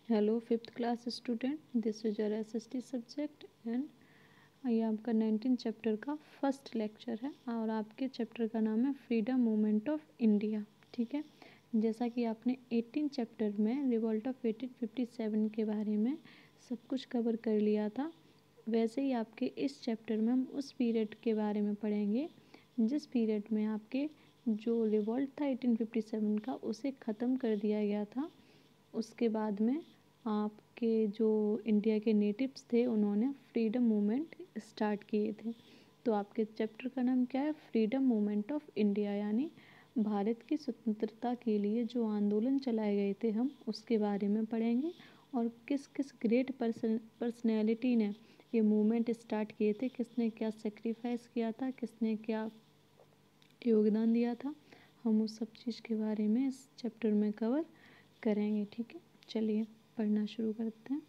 Hello fifth class student, this is your SST subject and ये आपका 19 chapter का first lecture है और आपके चैप्टर का नाम है फ्रीडम मूवमेंट ऑफ इंडिया। ठीक है, जैसा कि आपने 18 चैप्टर में रिवॉल्ट ऑफ 1857 के बारे में सब कुछ कवर कर लिया था, वैसे ही आपके इस चैप्टर में हम उस पीरियड के बारे में पढ़ेंगे जिस पीरियड में आपके जो रिवॉल्ट था 1857 का उसे ख़त्म कर दिया गया था। उसके बाद में आपके जो इंडिया के नेटिव्स थे उन्होंने फ्रीडम मूवमेंट स्टार्ट किए थे। तो आपके चैप्टर का नाम क्या है? फ्रीडम मूवमेंट ऑफ इंडिया, यानी भारत की स्वतंत्रता के लिए जो आंदोलन चलाए गए थे हम उसके बारे में पढ़ेंगे और किस किस ग्रेट पर्सनैलिटी ने ये मूवमेंट स्टार्ट किए थे, किसने क्या सेक्रीफाइस किया था, किसने क्या योगदान दिया था, हम उस सब चीज़ के बारे में इस चैप्टर में कवर करेंगे। ठीक है, चलिए पढ़ना शुरू करते हैं।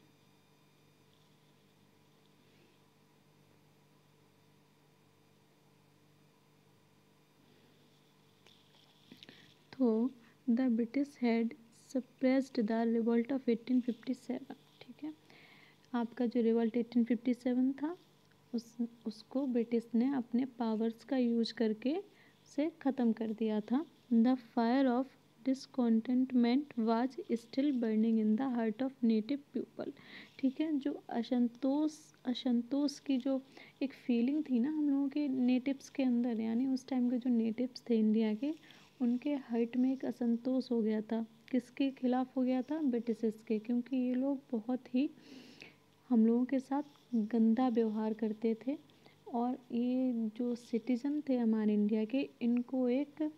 तो the British had suppressed the revolt of 1857। ठीक है, आपका जो रिवॉल्ट 1857 था उसको ब्रिटिश ने अपने पावर्स का यूज करके से ख़त्म कर दिया था। The fire of discontentment was still burning in the heart of native people. ठीक है, जो असंतोष की जो एक फीलिंग थी ना हम लोगों के नेटिव्स के अंदर, यानी उस टाइम के जो नेटिव्स थे इंडिया के, उनके हार्ट में एक असंतोष हो गया था। किसके खिलाफ हो गया था? ब्रिटिशर्स के, क्योंकि ये लोग बहुत ही हम लोगों के साथ गंदा व्यवहार करते थे और ये जो सिटीज़न थे हमारे इंडिया के, इनको एक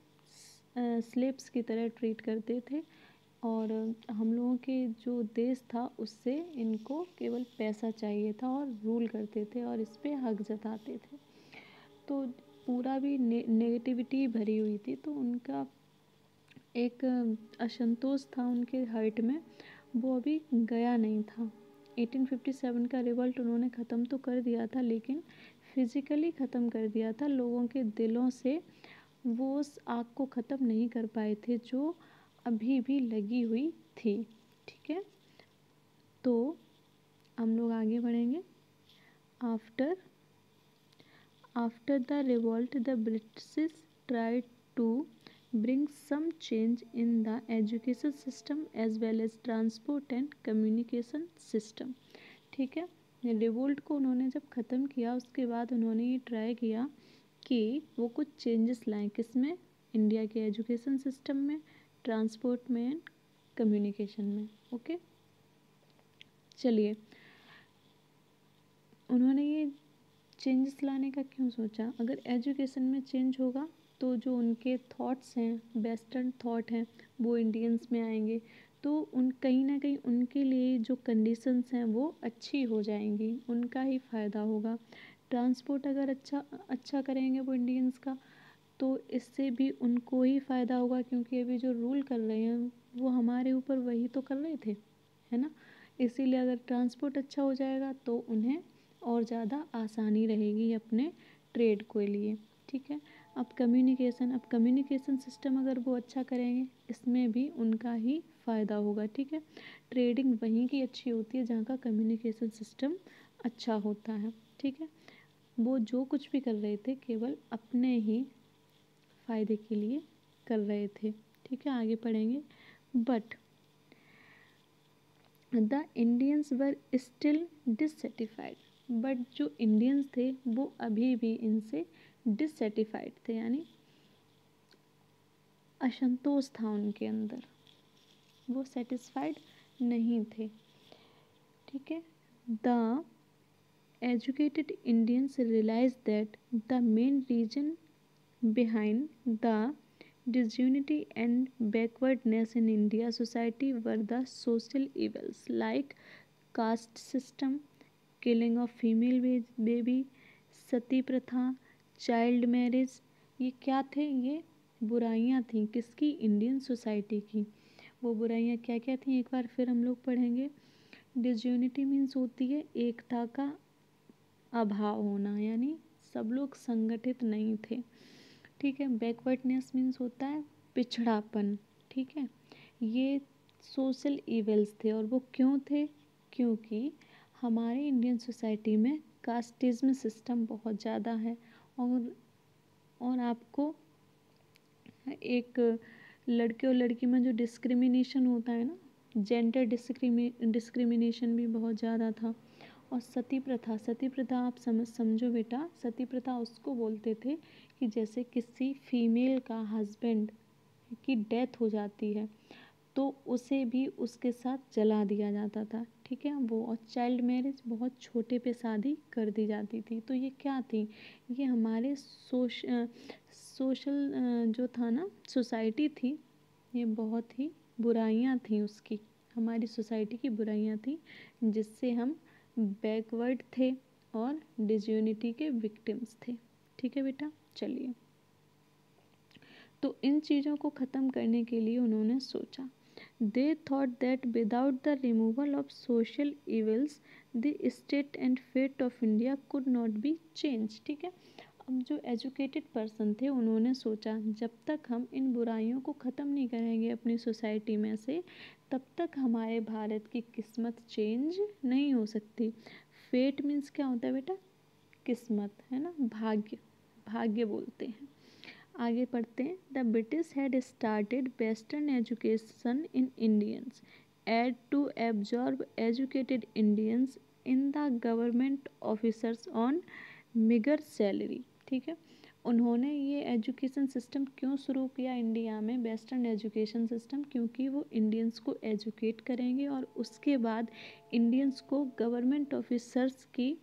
स्लेव्स की तरह ट्रीट करते थे और हम लोगों के जो देश था उससे इनको केवल पैसा चाहिए था और रूल करते थे और इस पे हक जताते थे। तो पूरा भी नेगेटिविटी भरी हुई थी, तो उनका एक असंतोष था उनके हार्ट में, वो अभी गया नहीं था। 1857 का रिवॉल्ट उन्होंने ख़त्म तो कर दिया था, लेकिन फिज़िकली ख़त्म कर दिया था। लोगों के दिलों से वो उस आग को ख़त्म नहीं कर पाए थे जो अभी भी लगी हुई थी। ठीक है, तो हम लोग आगे बढ़ेंगे। After the revolt the British tried to bring some change in the education system as well as transport and communication system। ठीक है, रिवोल्ट को उन्होंने जब ख़त्म किया उसके बाद उन्होंने ये ट्राई किया कि वो कुछ चेंजेस लाएं, किसमें? इंडिया के एजुकेशन सिस्टम में, ट्रांसपोर्ट में एंड कम्युनिकेशन में। ओके, चलिए, उन्होंने ये चेंजेस लाने का क्यों सोचा? अगर एजुकेशन में चेंज होगा तो जो उनके थॉट्स हैं, वेस्टर्न थॉट हैं, वो इंडियंस में आएंगे, तो उन कहीं ना कहीं उनके लिए जो कंडीशंस हैं वो अच्छी हो जाएंगी, उनका ही फ़ायदा होगा। ट्रांसपोर्ट अगर अच्छा करेंगे वो इंडियंस का, तो इससे भी उनको ही फ़ायदा होगा, क्योंकि अभी जो रूल कर रहे हैं वो हमारे ऊपर वही तो कर रहे थे, है ना। इसीलिए अगर ट्रांसपोर्ट अच्छा हो जाएगा तो उन्हें और ज़्यादा आसानी रहेगी अपने ट्रेड के लिए। ठीक है, अब कम्युनिकेशन सिस्टम अगर वो अच्छा करेंगे इसमें भी उनका ही फ़ायदा होगा। ठीक है, ट्रेडिंग वहीं की अच्छी होती है जहाँ का कम्युनिकेशन सिस्टम अच्छा होता है। ठीक है, वो जो कुछ भी कर रहे थे केवल अपने ही फ़ायदे के लिए कर रहे थे। ठीक है, आगे पढ़ेंगे। But the Indians were still dissatisfied. But जो इंडियंस थे वो अभी भी इनसे डिससेटिस्फाइड थे, यानी असंतोष था उनके अंदर, वो सेटिस्फाइड नहीं थे। ठीक है, the educated Indians realise that the main reason behind the disunity and backwardness in India society were the social evils like caste system, killing of female baby, सती प्रथा, चाइल्ड मैरिज। ये क्या थे? ये बुराइयां थीं, किसकी? इंडियन सोसाइटी की। वो बुराइयां क्या क्या थीं एक बार फिर हम लोग पढ़ेंगे। डिसयूनिटी मीन्स होती है एकता का अभाव होना, यानी सब लोग संगठित नहीं थे। ठीक है, बैकवर्डनेस मीन्स होता है पिछड़ापन। ठीक है, ये सोशल इवल्स थे। और वो क्यों थे? क्योंकि हमारे इंडियन सोसाइटी में कास्टिज्म सिस्टम बहुत ज़्यादा है। और आपको एक लड़के और लड़की में जो डिस्क्रिमिनेशन होता है ना, जेंडर डिस्क्रिमिनेशन भी बहुत ज़्यादा था। और सती प्रथा आप समझो बेटा, सती प्रथा उसको बोलते थे कि जैसे किसी फीमेल का हस्बैंड की डेथ हो जाती है तो उसे भी उसके साथ जला दिया जाता था, ठीक है वो। और चाइल्ड मैरिज, बहुत छोटे पे शादी कर दी जाती थी। तो ये क्या थी? ये हमारे सोशल जो था ना, सोसाइटी थी, ये बहुत ही बुराइयां थी उसकी, हमारी सोसाइटी की बुराइयां थी, जिससे हम बैकवर्ड थे और डिसयूनिटी के विक्टिम्स थे। ठीक है बेटा, चलिए। तो इन चीज़ों को ख़त्म करने के लिए उन्होंने सोचा, they thought that without the removal of social evils the state and fate of India could not be change. ठीक है, अब जो एजुकेटेड पर्सन थे उन्होंने सोचा जब तक हम इन बुराइयों को ख़त्म नहीं करेंगे अपनी सोसाइटी में से, तब तक हमारे भारत की किस्मत चेंज नहीं हो सकती। फेट मीन्स क्या होता है बेटा? किस्मत, है ना, भाग्य, भाग्य बोलते हैं। आगे पढ़ते हैं। The British had started western education in Indians add to absorb educated Indians in the government officers on meagre salary. ठीक है, उन्होंने ये एजुकेशन सिस्टम क्यों शुरू किया इंडिया में, वेस्टर्न एजुकेशन सिस्टम? क्योंकि वो इंडियंस को एजुकेट करेंगे और उसके बाद इंडियंस को गवर्नमेंट ऑफिसर्स की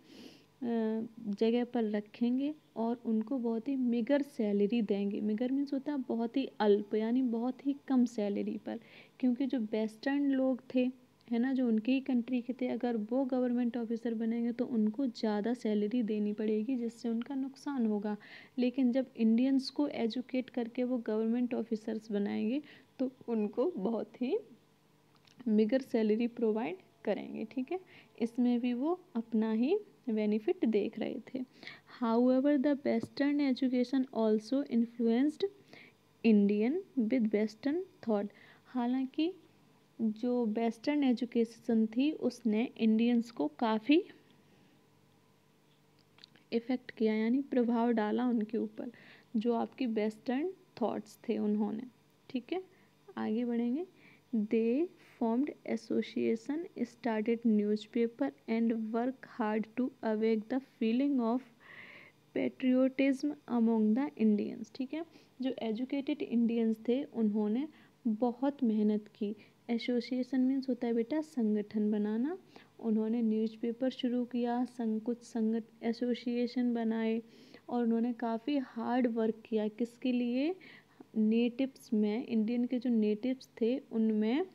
जगह पर रखेंगे और उनको बहुत ही मिगर सैलरी देंगे। मिगर मीन्स होता है बहुत ही अल्प, यानी बहुत ही कम सैलरी पर। क्योंकि जो वेस्टर्न लोग थे, है ना, जो उनके ही कंट्री के थे, अगर वो गवर्नमेंट ऑफिसर बनेंगे तो उनको ज़्यादा सैलरी देनी पड़ेगी, जिससे उनका नुकसान होगा। लेकिन जब इंडियंस को एजुकेट करके वो गवर्नमेंट ऑफिसर्स बनाएंगे तो उनको बहुत ही मिगर सैलरी प्रोवाइड करेंगे। ठीक है, इसमें भी वो अपना ही बेनिफिट देख रहे थे। However the western education also influenced Indian with western thought. हालांकि जो वेस्टर्न एजुकेशन थी उसने इंडियंस को काफ़ी इफ़ेक्ट किया, यानी प्रभाव डाला उनके ऊपर, जो आपकी वेस्टर्न थॉट्स थे उन्होंने। ठीक है, आगे बढ़ेंगे। दे formed association, started newspaper and work hard to awake the feeling of patriotism among the Indians। ठीक है, जो एजुकेटेड इंडियंस थे उन्होंने बहुत मेहनत की। एसोसिएशन मीन्स होता है बेटा संगठन बनाना। उन्होंने न्यूज़पेपर शुरू किया, कुछ एसोसिएशन बनाए और उन्होंने काफ़ी हार्ड वर्क किया। किसके लिए? नेटिव्स में, इंडियन के जो नेटिव्स थे उनमें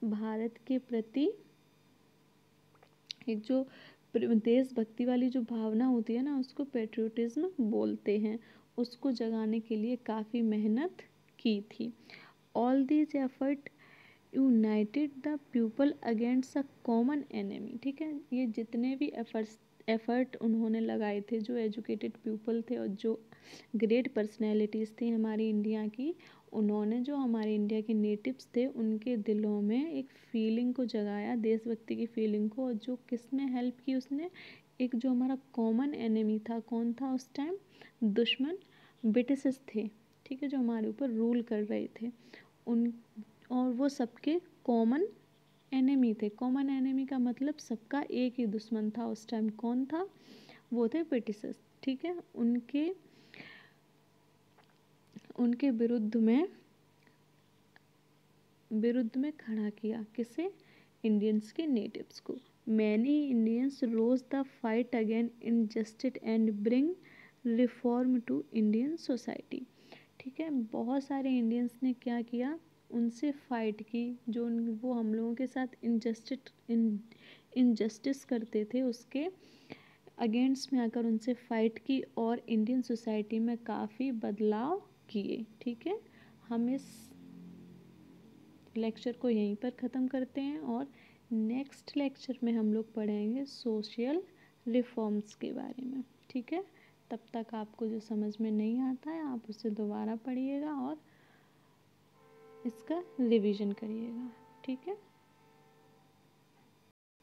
भारत के प्रति एक जो देशभक्ति वाली जो भावना होती है ना, उसको पेट्रियोटिज्म बोलते हैं, उसको जगाने के लिए काफ़ी मेहनत की थी। All these effort United the people against a common enemy. ठीक है, ये जितने भी एफर्ट उन्होंने लगाए थे, जो एजुकेटेड पीपल थे और जो ग्रेट पर्सनैलिटीज़ थी हमारी इंडिया की, उन्होंने जो हमारे इंडिया के नेटिव्स थे उनके दिलों में एक फीलिंग को जगाया, देशभक्ति की फीलिंग को। और जो किसने हेल्प की उसने? एक जो हमारा कॉमन एनिमी था, कौन था उस टाइम? दुश्मन ब्रिटिशर्स थे। ठीक है, जो हमारे ऊपर रूल कर रहे थे उन, और वो सबके कॉमन एनिमी थे। कॉमन एनिमी का मतलब सबका एक ही दुश्मन था उस टाइम। कौन था? वो थे ब्रिटिशर्स। ठीक है, उनके विरुद्ध में खड़ा किया। किसे? इंडियंस के नेटिव्स को। Many Indians rose the fight again injustice and bring reform to Indian society. ठीक है, बहुत सारे इंडियंस ने क्या किया? उनसे फाइट की, जो वो हम लोगों के साथ इनजस्टिस करते थे उसके अगेंस्ट में आकर उनसे फाइट की और इंडियन सोसाइटी में काफ़ी बदलाव किए। ठीक है, हम इस लेक्चर को यहीं पर ख़त्म करते हैं और नेक्स्ट लेक्चर में हम लोग पढ़ेंगे सोशल रिफॉर्म्स के बारे में। ठीक है, तब तक आपको जो समझ में नहीं आता है आप उसे दोबारा पढ़िएगा और इसका रिवीजन करिएगा। ठीक है।